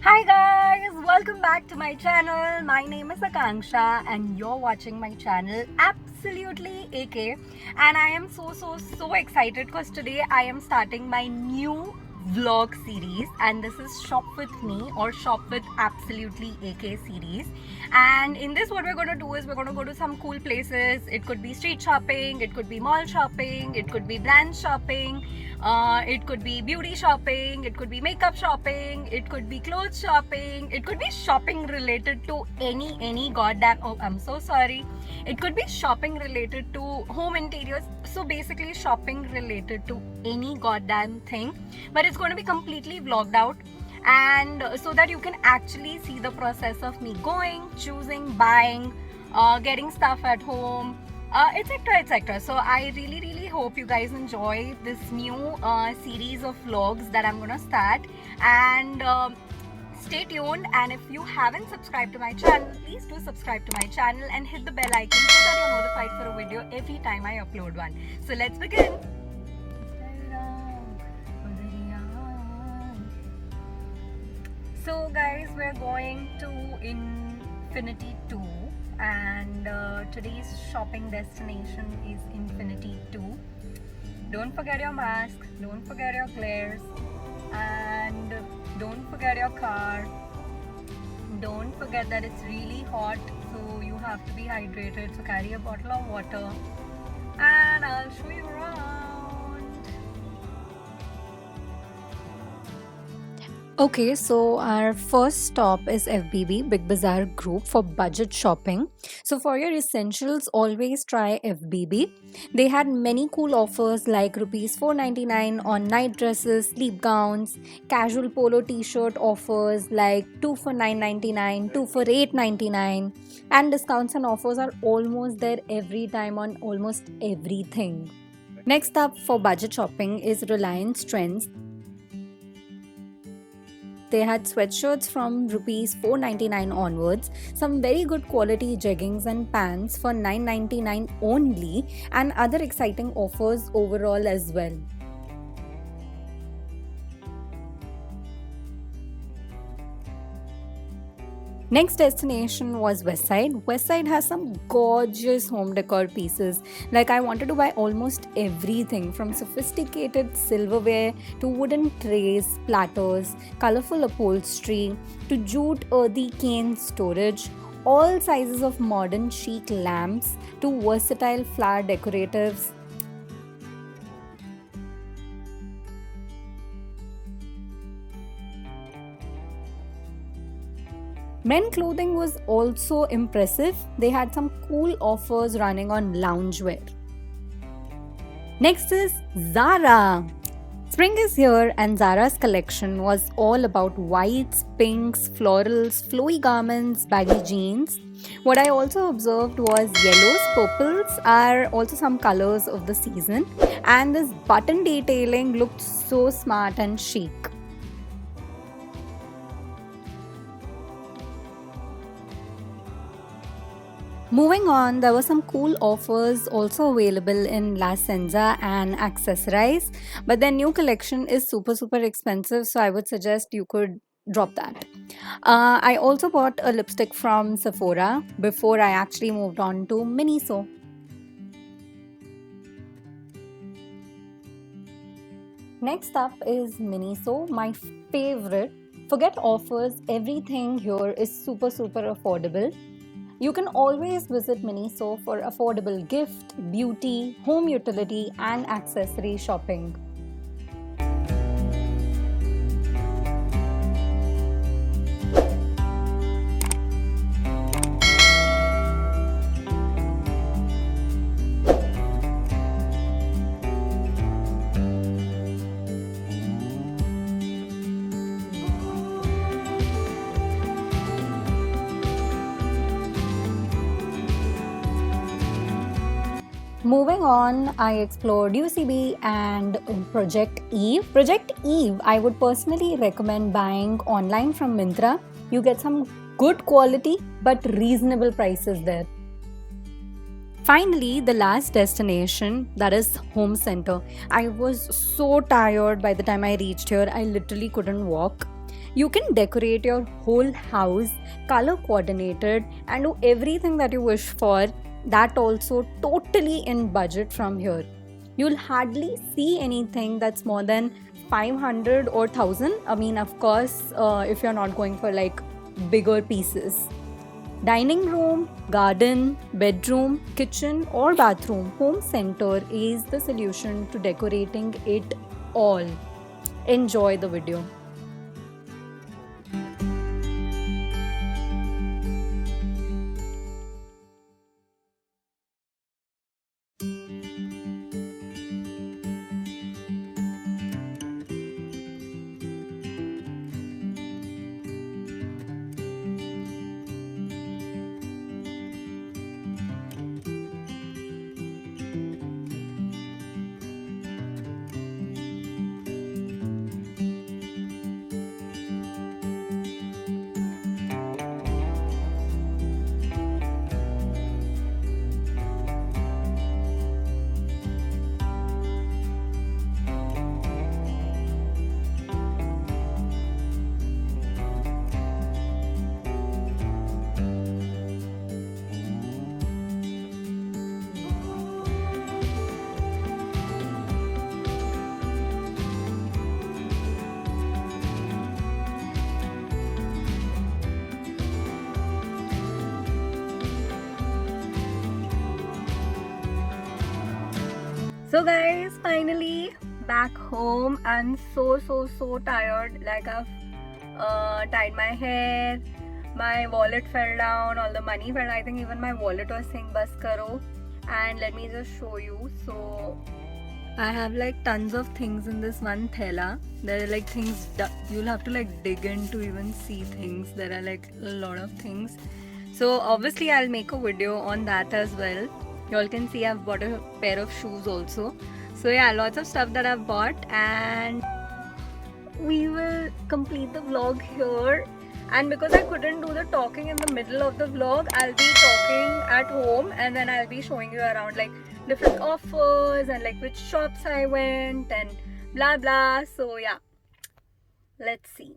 Hi guys, welcome back to my channel. My name is Akanksha and you're watching my channel Absolutely AK, and I am so excited because today I am starting my new vlog series, and this is Shop with Me or Shop with Absolutely AK series. And in this, what we're going to do is we're going to go to some cool places. It could be street shopping, it could be mall shopping, it could be brand shopping, it could be beauty shopping, it could be makeup shopping, it could be clothes shopping, it could be shopping related to any goddamn, oh I'm so sorry, it could be shopping related to home interiors. So basically shopping related to any goddamn thing, but it's going to be completely vlogged out, and so that you can actually see the process of me going, choosing, buying, getting stuff at home, etc. So I really hope you guys enjoy this new series of vlogs that I'm gonna start, and stay tuned. And if you haven't subscribed to my channel, please do subscribe to my channel and hit the bell icon so that you're notified for a video every time I upload one. So let's begin. So guys, we're going to Infinity 2, and today's shopping destination is Infinity 2. Don't forget your mask, don't forget your glares, and don't forget your car. Don't forget that it's really hot, so you have to be hydrated, so carry a bottle of water, and I'll show you around. Okay, so our first stop is FBB, Big Bazaar Group, for budget shopping. So for your essentials, always try FBB. They had many cool offers like rupees 499 on night dresses, sleep gowns, casual polo t-shirt offers like 2 for 999, 2 for 899, and discounts and offers are almost there every time on almost everything. Next up for budget shopping is Reliance Trends. They had sweatshirts from rupees 499 onwards, some very good quality jeggings and pants for 999 only, and other exciting offers overall as well. Next destination was Westside. Westside has some gorgeous home decor pieces. Like, I wanted to buy almost everything from sophisticated silverware to wooden trays, platters, colorful upholstery to jute earthy cane storage, all sizes of modern chic lamps to versatile flower decoratives. Men clothing was also impressive. They had some cool offers running on loungewear. Next is Zara. Spring is here, and Zara's collection was all about whites, pinks, florals, flowy garments, baggy jeans. What I also observed was yellows, purples are also some colors of the season, and this button detailing looked so smart and chic. Moving on, there were some cool offers also available in La Senza and Accessorize, but their new collection is super expensive, so I would suggest you could drop that. I also bought a lipstick from Sephora before I actually moved on to Miniso. Next up is Miniso, my favorite. Forget offers, everything here is super affordable. You can always visit Miniso for affordable gift, beauty, home utility, and accessory shopping. Moving on, I explored UCB and Project Eve. Project Eve, I would personally recommend buying online from Myntra. You get some good quality but reasonable prices there. Finally, the last destination, that is Home Center. I was so tired by the time I reached here, I literally couldn't walk. You can decorate your whole house, color coordinated, and do everything that you wish for. That also totally in budget from here. You'll hardly see anything that's more than 500 or 1000. I mean, of course, if you're not going for like bigger pieces. Dining room, garden, bedroom, kitchen, or bathroom, home center is the solution to decorating it all. Enjoy the video. So guys, finally back home. I'm so tired. Like I've tied my hair, my wallet fell down, all the money fell. I think even my wallet was saying bus karo. And let me just show you. So I have like tons of things in this one thela. There are like things you'll have to like dig in to even see things. There are like a lot of things. So obviously I'll make a video on that as well. Y'all can see I've bought a pair of shoes also. So yeah, lots of stuff that I've bought, and we will complete the vlog here. And because I couldn't do the talking in the middle of the vlog, I'll be talking at home and then I'll be showing you around like different offers and like which shops I went and blah blah. So yeah, let's see.